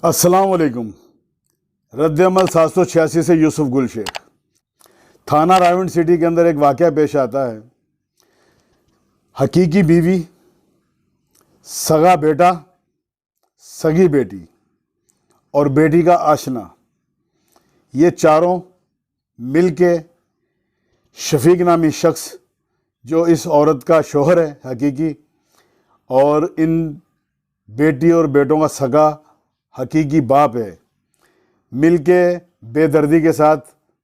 अस्सलाम वालेकुम। रद्द-ए-अमल 786 से यूसुफ गुल शेख। थाना रावलपिंडी के अंदर एक वाक़या पेश आता है। हकीकी बीवी, सगा बेटा, सगी बेटी और बेटी का आशना, ये चारों मिलके शफीक नामी शख्स जो इस औरत का शौहर है हकीकी, और इन बेटी और बेटों का सगा हकीकी बाप है, मिलके बेदर्दी के साथ,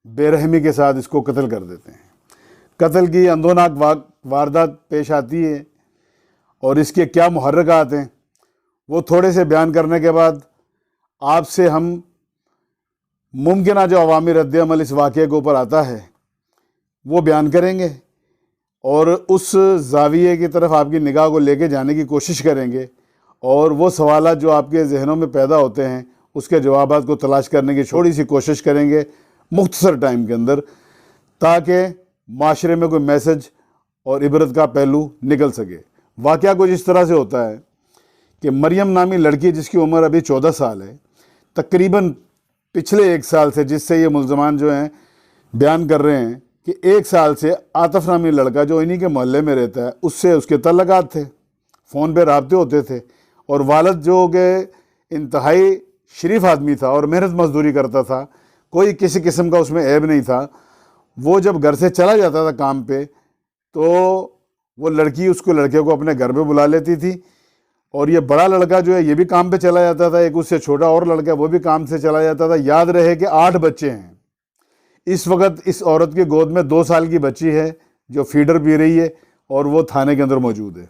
बेरहमी के साथ इसको कत्ल कर देते हैं। कत्ल की अंदोनाक वारदात पेश आती है और इसके क्या मुहर्रकात हैं वो थोड़े से बयान करने के बाद आपसे हम मुमकिन जो अवामी रद्द-ए-अमल इस वाक़े के ऊपर आता है वो बयान करेंगे और उस ज़ाविये की तरफ आपकी निगाह को लेके जाने की कोशिश करेंगे और वो सवालात जो आपके जहनों में पैदा होते हैं उसके जवाबात को तलाश करने की थोड़ी सी कोशिश करेंगे मुख्तसर टाइम के अंदर, ताकि माशरे में कोई मैसेज और इबरत का पहलू निकल सके। वाक़या कुछ इस तरह से होता है कि मरियम नामी लड़की जिसकी उम्र अभी 14 साल है, तकरीबन पिछले 1 साल से, जिससे ये मुल्ज़मान जो हैं बयान कर रहे हैं कि 1 साल से आतिफ नामी लड़का जो इन्हीं के मोहल्ले में रहता है उससे उसके तल्लुकात थे, फ़ोन पे राब्ते होते थे। और वालिद जो कि इंतहाई शरीफ आदमी था और मेहनत मजदूरी करता था, कोई किसी किस्म का उसमें ऐब नहीं था, वो जब घर से चला जाता था काम पे तो वो लड़की उसको लड़के को अपने घर पे बुला लेती थी। और ये बड़ा लड़का जो है ये भी काम पे चला जाता था, एक उससे छोटा और लड़का वो भी काम से चला जाता था। याद रहे कि 8 बच्चे हैं इस वक्त। इस औरत की गोद में 2 साल की बच्ची है जो फीडर पी रही है और वो थाने के अंदर मौजूद है।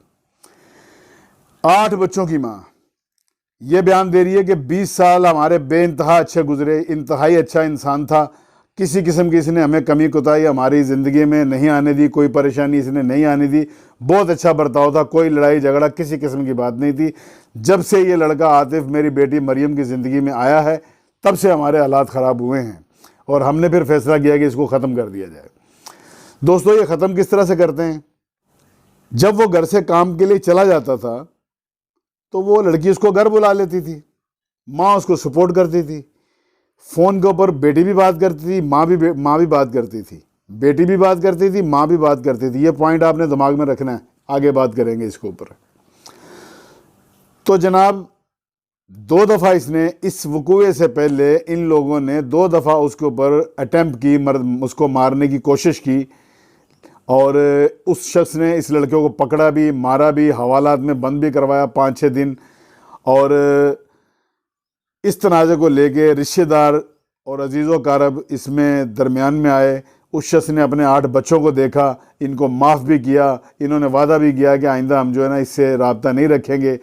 8 बच्चों की माँ ये बयान दे रही है कि 20 साल हमारे बेइंतहा अच्छे गुजरे, इंतहाई अच्छा इंसान था, किसी किस्म की इसने हमें कमी कोताही हमारी ज़िंदगी में नहीं आने दी, कोई परेशानी इसने नहीं आने दी, बहुत अच्छा बर्ताव था, कोई लड़ाई झगड़ा किसी किस्म की बात नहीं थी। जब से ये लड़का आतिफ मेरी बेटी मरियम की ज़िंदगी में आया है तब से हमारे हालात ख़राब हुए हैं और हमने फिर फैसला किया कि इसको ख़त्म कर दिया जाए। दोस्तों, ये ख़त्म किस तरह से करते हैं? जब वो घर से काम के लिए चला जाता था तो वो लड़की उसको घर बुला लेती थी, माँ उसको सपोर्ट करती थी, फ़ोन के ऊपर बेटी भी बात करती थी, माँ भी बात करती थी, बेटी भी बात करती थी, माँ भी बात करती थी। ये पॉइंट आपने दिमाग में रखना है, आगे बात करेंगे इसके ऊपर। तो जनाब 2 दफ़ा इसने इस वक़ूए से पहले इन लोगों ने 2 दफ़ा उसके ऊपर अटैम्प्ट की, उसको मारने की कोशिश की और उस शख्स ने इस लड़के को पकड़ा भी, मारा भी, हवालात में बंद भी करवाया 5-6 दिन। और इस तनाज़े को लेके रिश्तेदार और अजीज़ो कारब इसमें दरमियान में आए। उस शख्स ने अपने 8 बच्चों को देखा, इनको माफ़ भी किया, इन्होंने वादा भी किया कि आइंदा हम जो है ना इससे रब्ता नहीं रखेंगे।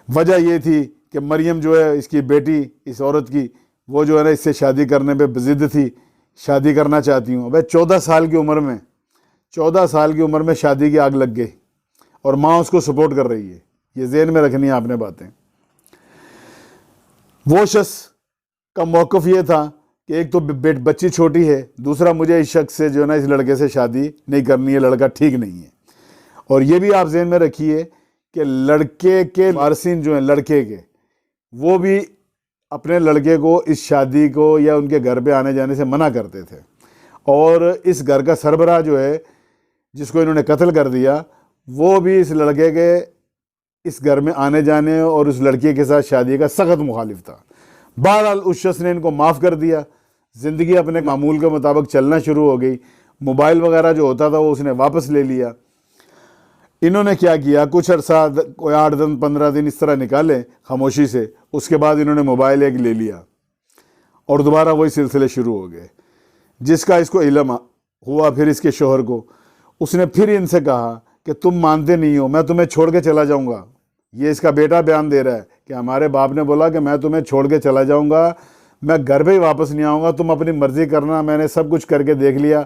वजह ये थी कि मरियम जो है इसकी बेटी, इस औरत की, वो जो है ना इससे शादी करने पे ज़िद थी, शादी करना चाहती हूँ। वह 14 साल की उम्र में, 14 साल की उम्र में शादी की आग लग गई और माँ उसको सपोर्ट कर रही है। ये ज़हन में रखनी है आपने बातें। वो शख्स का मौक़िफ़ ये था कि एक तो बच्ची छोटी है, दूसरा मुझे इस शख्स से जो है ना, इस लड़के से शादी नहीं करनी है, लड़का ठीक नहीं है। और ये भी आप ज़हन में रखिए कि लड़के के वारिसीन जो हैं लड़के के, वो भी अपने लड़के को इस शादी को या उनके घर पे आने जाने से मना करते थे। और इस घर का सरबराह जो है जिसको इन्होंने कत्ल कर दिया, वो भी इस लड़के के इस घर में आने जाने और उस लड़की के साथ शादी का सख्त मुखालिफ था। बहरहाल उस शख्स ने इनको माफ़ कर दिया, ज़िंदगी अपने मामूल के मुताबिक चलना शुरू हो गई। मोबाइल वगैरह जो होता था वो उसने वापस ले लिया। इन्होंने क्या किया, कुछ अर्सा, कोई 8 दिन 15 दिन इस तरह निकाले खामोशी से, उसके बाद इन्होंने मोबाइल एक ले लिया और दोबारा वही सिलसिले शुरू हो गए। जिसका इसको इल्म हुआ फिर इसके शोहर को, उसने फिर इनसे कहा कि तुम मानते नहीं हो, मैं तुम्हें छोड़ के चला जाऊंगा। ये इसका बेटा बयान दे रहा है कि हमारे बाप ने बोला कि मैं तुम्हें छोड़ के चला जाऊंगा, मैं घर पे ही वापस नहीं आऊँगा, तुम अपनी मर्ज़ी करना, मैंने सब कुछ करके देख लिया।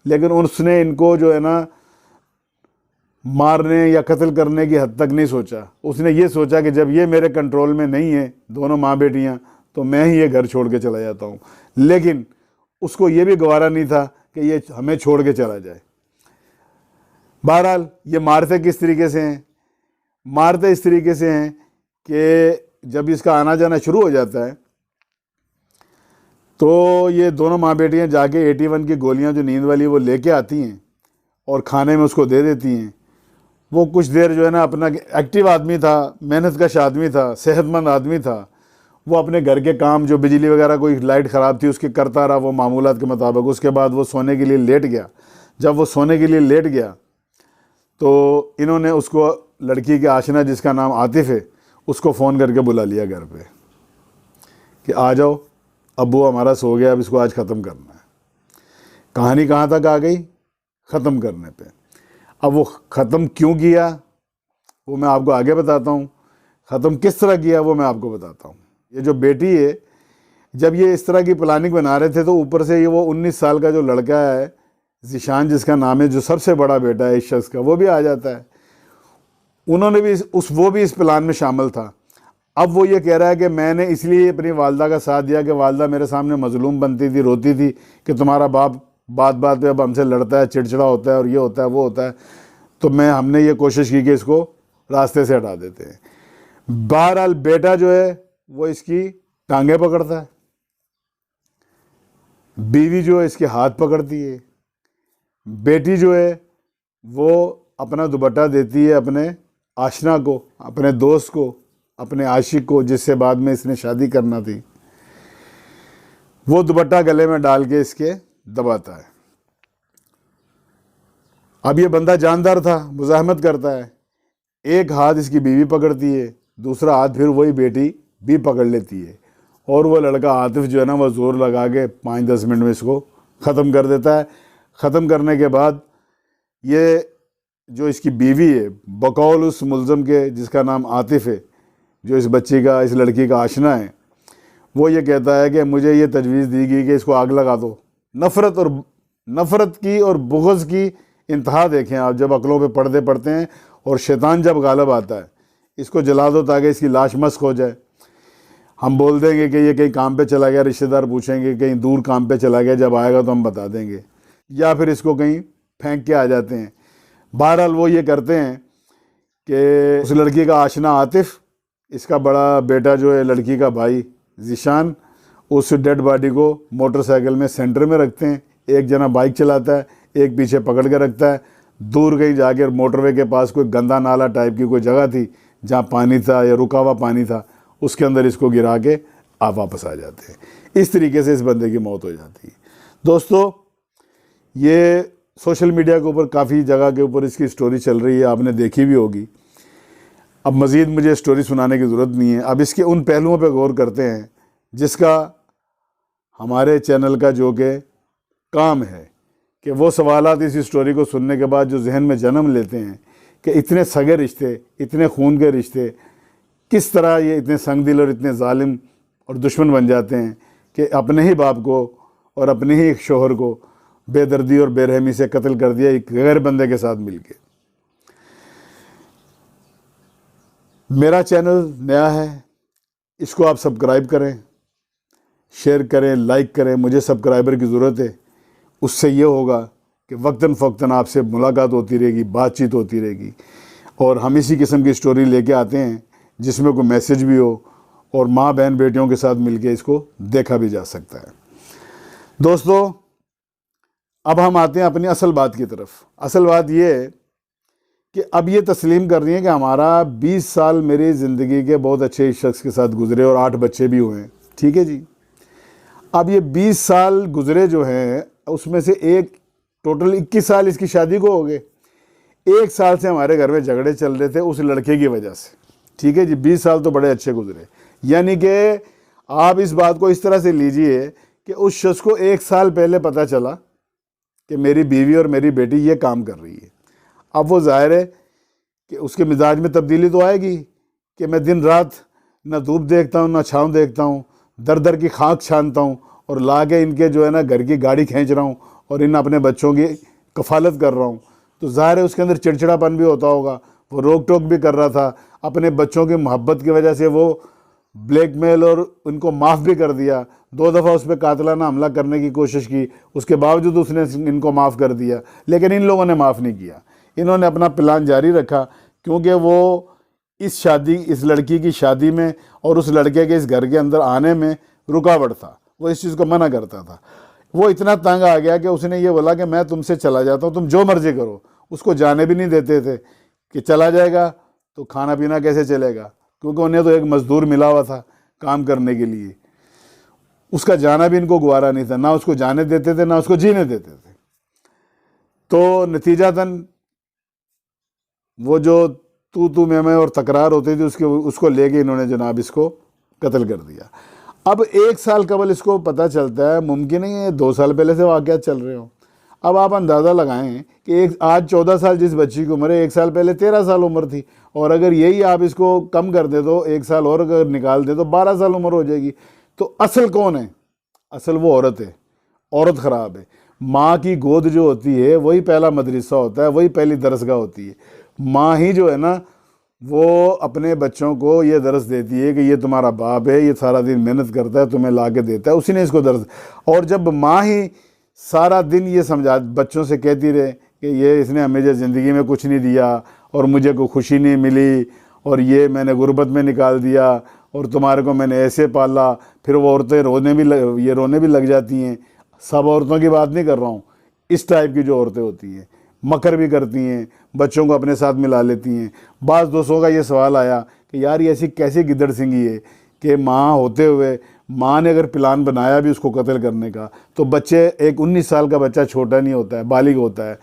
लेकिन उसने इनको जो है ना मारने या कत्ल करने की हद तक नहीं सोचा। उसने ये सोचा कि जब ये मेरे कंट्रोल में नहीं है, दोनों माँ बेटियाँ, तो मैं ही ये घर छोड़ के चला जाता हूँ। लेकिन उसको ये भी गवारा नहीं था कि ये हमें छोड़ के चला जाए। बहरहाल ये मारते किस तरीके से हैं? मारते इस तरीके से हैं कि जब इसका आना जाना शुरू हो जाता है तो ये दोनों माँ बेटियाँ जाके 81 की गोलियाँ जो नींद वाली वो लेके आती हैं और खाने में उसको दे देती हैं। वो कुछ देर जो है ना, अपना एक्टिव आदमी था, मेहनतकश आदमी था, सेहतमंद आदमी था, वो अपने घर के काम, जो बिजली वगैरह कोई लाइट ख़राब थी उसके करता रहा वो मामूलात के मुताबिक। उसके बाद वो सोने के लिए लेट गया। जब वो सोने के लिए लेट गया तो इन्होंने उसको, लड़की के आशना जिसका नाम आतिफ है, उसको फ़ोन करके बुला लिया घर पे कि आ जाओ, अब्बू हमारा सो गया, अब इसको आज ख़त्म करना है। कहानी कहाँ तक आ गई? ख़त्म करने पे। अब वो ख़त्म क्यों किया वो मैं आपको आगे बताता हूँ, ख़त्म किस तरह किया वो मैं आपको बताता हूँ। ये जो बेटी है, जब ये इस तरह की प्लानिंग बना रहे थे तो ऊपर से ये वो 19 साल का जो लड़का है ज़ीशान जिसका नाम है, जो सबसे बड़ा बेटा है इस शख्स का, वो भी आ जाता है। उन्होंने भी वो भी इस प्लान में शामिल था। अब वो ये कह रहा है कि मैंने इसलिए अपनी वालदा का साथ दिया कि वालदा मेरे सामने मजलूम बनती थी, रोती थी कि तुम्हारा बाप बात बात पे अब हमसे लड़ता है, चिड़चिड़ा होता है और ये होता है वो होता है, तो हमने ये कोशिश की कि इसको रास्ते से हटा देते हैं। बहरहाल बेटा जो है वो इसकी टांगें पकड़ता है, बीवी जो है इसके हाथ पकड़ती है, बेटी जो है वो अपना दुपट्टा देती है अपने आशना को, अपने दोस्त को, अपने आशिक को, जिससे बाद में इसने शादी करना थी। वो दुपट्टा गले में डाल के इसके दबाता है। अब ये बंदा जानदार था, मुज़ाहमत करता है। एक हाथ इसकी बीवी पकड़ती है, दूसरा हाथ फिर वही बेटी भी पकड़ लेती है, और वो लड़का आतिफ जो है ना वो ज़ोर लगा के 5-10 मिनट में इसको ख़त्म कर देता है। ख़त्म करने के बाद ये जो इसकी बीवी है, बकौल उस मुल्ज़म के जिसका नाम आतिफ है, जो इस बच्ची का, इस लड़की का आशना है, वो ये कहता है कि मुझे ये तजवीज़ दी गई कि इसको आग लगा दो। नफ़रत की और बुग़्ज़ की इंतहा देखें आप, जब अक़लों पे पर्दे पड़ते हैं और शैतान जब गालिब आता है। इसको जला दो ताकि इसकी लाश मस्क हो जाए। हम बोल देंगे कि ये कहीं काम पे चला गया, रिश्तेदार पूछेंगे कहीं दूर काम पे चला गया, जब आएगा तो हम बता देंगे, या फिर इसको कहीं फेंक के आ जाते हैं। बहरहाल वो ये करते हैं कि उस लड़की का आशना आतिफ, इसका बड़ा बेटा जो है लड़की का भाई ज़ीशान, उस डेड बॉडी को मोटरसाइकिल में सेंटर में रखते हैं। एक जना बाइक चलाता है, एक पीछे पकड़ के रखता है। दूर कहीं जाकर मोटरवे के पास कोई गंदा नाला टाइप की कोई जगह थी जहाँ पानी था या रुका हुआ पानी था, उसके अंदर इसको गिरा के आप वापस आ जाते हैं। इस तरीके से इस बंदे की मौत हो जाती है। दोस्तों, ये सोशल मीडिया के ऊपर काफ़ी जगह के ऊपर इसकी स्टोरी चल रही है, आपने देखी भी होगी। अब मज़ीद मुझे स्टोरी सुनाने की ज़रूरत नहीं है। अब इसके उन पहलुओं पर गौर करते हैं जिसका हमारे चैनल का जो कि काम है कि वो सवालात इस स्टोरी को सुनने के बाद जो जहन में जन्म लेते हैं कि इतने सगे रिश्ते, इतने खून के रिश्ते किस तरह ये इतने संगदिल और इतने जालिम और दुश्मन बन जाते हैं कि अपने ही बाप को और अपने ही शोहर को बेदर्दी और बेरहमी से कत्ल कर दिया एक गैर बंदे के साथ मिलके। मेरा चैनल नया है, इसको आप सब्सक्राइब करें, शेयर करें, लाइक करें। मुझे सब्सक्राइबर की ज़रूरत है। उससे ये होगा कि वक्तन फ़वक्तन आपसे मुलाकात होती रहेगी, बातचीत होती रहेगी, और हम इसी किस्म की स्टोरी लेके आते हैं जिसमें कोई मैसेज भी हो और माँ बहन बेटियों के साथ मिलके इसको देखा भी जा सकता है। दोस्तों, अब हम आते हैं अपनी असल बात की तरफ। असल बात ये है कि अब ये तस्लीम कर रही है कि हमारा 20 साल मेरी ज़िंदगी के बहुत अच्छे शख्स के साथ गुजरे और 8 बच्चे भी हुए हैं। ठीक है जी। अब ये 20 साल गुजरे जो हैं, उसमें से एक टोटल 21 साल इसकी शादी को हो गए। 1 साल से हमारे घर में झगड़े चल रहे थे उस लड़के की वजह से। ठीक है जी। 20 साल तो बड़े अच्छे गुजरे। यानी कि आप इस बात को इस तरह से लीजिए कि उस शख्स को 1 साल पहले पता चला कि मेरी बीवी और मेरी बेटी ये काम कर रही है। अब वो जाहिर है कि उसके मिजाज में तब्दीली तो आएगी कि मैं दिन रात ना धूप देखता हूँ ना छाँव देखता हूँ, दर दर की खाक छानता हूँ और ला के इनके जो है ना घर की गाड़ी खींच रहा हूँ और इन अपने बच्चों की कफालत कर रहा हूँ। तो ज़ाहिर है उसके अंदर चिड़चिड़ापन भी होता होगा। वो रोक टोक भी कर रहा था। अपने बच्चों की मोहब्बत की वजह से वो ब्लैकमेल और उनको माफ़ भी कर दिया। 2 दफ़ा उस पर कातलाना हमला करने की कोशिश की, उसके बावजूद उसने इनको माफ़ कर दिया, लेकिन इन लोगों ने माफ़ नहीं किया। इन्होंने अपना प्लान जारी रखा क्योंकि वो इस लड़की की शादी में और उस लड़के के इस घर के अंदर आने में रुकावट था। वो इस चीज़ को मना करता था। वो इतना तंग आ गया कि उसने ये बोला कि मैं तुमसे चला जाता हूँ, तुम जो मर्जी करो। उसको जाने भी नहीं देते थे कि चला जाएगा तो खाना पीना कैसे चलेगा, क्योंकि उन्हें तो एक मजदूर मिला हुआ था काम करने के लिए। उसका जाना भी इनको गुवारा नहीं था, ना उसको जाने देते थे ना उसको जीने देते थे। तो नतीजातन वो जो तू मैं और तकरार होती थी उसको लेके इन्होंने जनाब इसको कत्ल कर दिया। अब 1 साल कबल इसको पता चलता है, मुमकिन है 2 साल पहले से वाक़यात चल रहे हो। अब आप अंदाज़ा लगाएं कि आज 14 साल जिस बच्ची की उम्र है, 1 साल पहले 13 साल उम्र थी, और अगर यही आप इसको कम कर दे दो, 1 साल और अगर निकाल दे तो 12 साल उम्र हो जाएगी। तो असल कौन है? असल वो औरत है। औरत ख़राब है। माँ की गोद जो होती है वही पहला मदरसा होता है, वही पहली दरसगाह होती है। माँ ही जो है ना वो अपने बच्चों को ये दर्स देती है कि ये तुम्हारा बाप है, ये सारा दिन मेहनत करता है, तुम्हें ला के देता है, उसी ने इसको दर्स। और जब माँ ही सारा दिन ये समझा बच्चों से कहती रहे कि ये इसने हमें ज़िंदगी में कुछ नहीं दिया और मुझे कोई खुशी नहीं मिली और ये मैंने गुर्बत में निकाल दिया और तुम्हारे को मैंने ऐसे पाला, फिर वो औरतें रोने भी लग जाती हैं। सब औरतों की बात नहीं कर रहा हूँ, इस टाइप की जो औरतें होती हैं मकर भी करती हैं, बच्चों को अपने साथ मिला लेती हैं। बाज़ दोस्तों का ये सवाल आया कि यार ये ऐसी कैसी गिद्दड़ सिंगी है कि माँ होते हुए माँ ने अगर प्लान बनाया भी उसको कत्ल करने का, तो बच्चे, एक 19 साल का बच्चा छोटा नहीं होता है, बालिग होता है,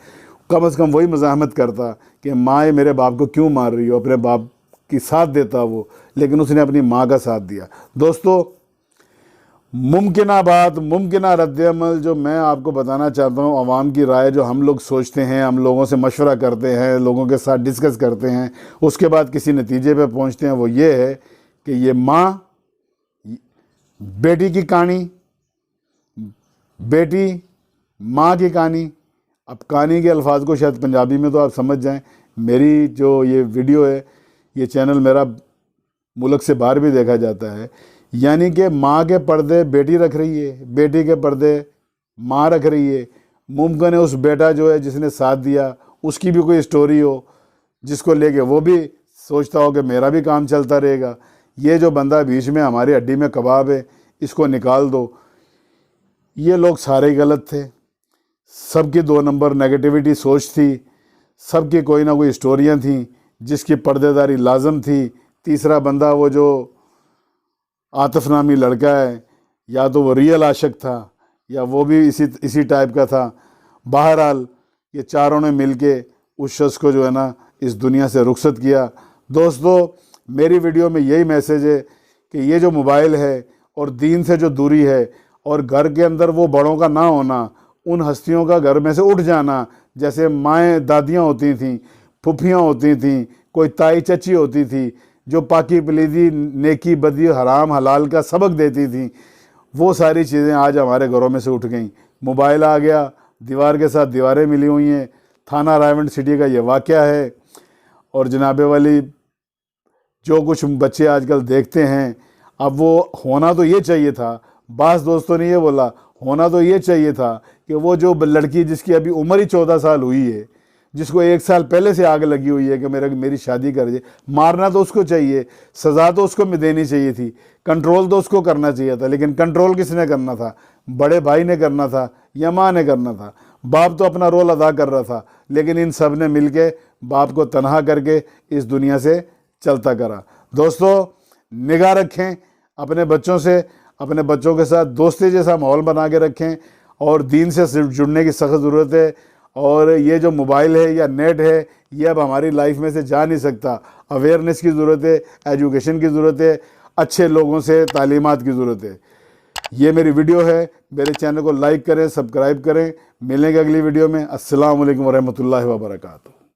कम से कम वही मज़ाहमत करता कि माँ ये मेरे बाप को क्यों मार रही हो, अपने बाप की साथ देता वो, लेकिन उसने अपनी माँ का साथ दिया। दोस्तों, मुमकिना बात, मुमकिना रद्द-ए-अमल जो मैं आपको बताना चाहता हूँ, अवाम की राय जो हम लोग सोचते हैं, हम लोगों से मशवरा करते हैं, लोगों के साथ डिस्कस करते हैं, उसके बाद किसी नतीजे पे पहुँचते हैं, वो ये है कि ये माँ बेटी की कहानी, बेटी माँ की कहानी। अब कहानी के अल्फाज को शायद पंजाबी में तो आप समझ जाएं। मेरी जो ये वीडियो है, ये चैनल मेरा मुल्क से बाहर भी देखा जाता है, यानी कि माँ के पर्दे बेटी रख रही है, बेटी के पर्दे माँ रख रही है। मुमकिन है उस बेटा जो है जिसने साथ दिया उसकी भी कोई स्टोरी हो जिसको लेके वो भी सोचता हो कि मेरा भी काम चलता रहेगा। ये जो बंदा बीच में हमारी हड्डी में कबाब है, इसको निकाल दो। ये लोग सारे गलत थे, सबकी 2 नंबर नेगेटिविटी सोच थी, सबकी कोई ना कोई स्टोरियाँ थीं जिसकी पर्देदारी लाजम थी। तीसरा बंदा वो जो आतिफ नामी लड़का है, या तो वो रियल आशिक था या वो भी इसी टाइप का था। बहरहाल ये चारों ने मिलके उस शख्स को जो है ना इस दुनिया से रुखसत किया। दोस्तों, मेरी वीडियो में यही मैसेज है कि ये जो मोबाइल है और दीन से जो दूरी है और घर के अंदर वो बड़ों का ना होना, उन हस्तियों का घर में से उठ जाना, जैसे माएँ दादियाँ होती थीं, फुफियाँ होती थीं, कोई ताई चची होती थी जो पाकी पलीदी, नेकी बदी, हराम हलाल का सबक देती थी, वो सारी चीज़ें आज हमारे घरों में से उठ गईं। मोबाइल आ गया, दीवार के साथ दीवारें मिली हुई हैं। थाना रायवंड सिटी का ये वाक़या है। और जनाबे वाली जो कुछ बच्चे आजकल देखते हैं, अब वो होना तो ये चाहिए था, बास दोस्तों ने ये बोला, होना तो ये चाहिए था कि वो जो लड़की जिसकी अभी उम्र ही 14 साल हुई है, जिसको 1 साल पहले से आग लगी हुई है कि मेरी शादी कर दे, मारना तो उसको चाहिए, सज़ा तो उसको देनी चाहिए थी, कंट्रोल तो उसको करना चाहिए था। लेकिन कंट्रोल किसने करना था? बड़े भाई ने करना था या माँ ने करना था? बाप तो अपना रोल अदा कर रहा था, लेकिन इन सब ने मिल के बाप को तनहा करके इस दुनिया से चलता करा। दोस्तों, निगाह रखें अपने बच्चों से, अपने बच्चों के साथ दोस्ती जैसा माहौल बना के रखें, और दीन से जुड़ने की सख्त ज़रूरत है। और ये जो मोबाइल है या नेट है, ये अब हमारी लाइफ में से जा नहीं सकता। अवेयरनेस की ज़रूरत है, एजुकेशन की ज़रूरत है, अच्छे लोगों से तालीमात की ज़रूरत है। ये मेरी वीडियो है, मेरे चैनल को लाइक करें, सब्सक्राइब करें। मिलेंगे अगली वीडियो में। अस्सलाम वालेकुम वरहमतुल्लाहि वबरकातुहू।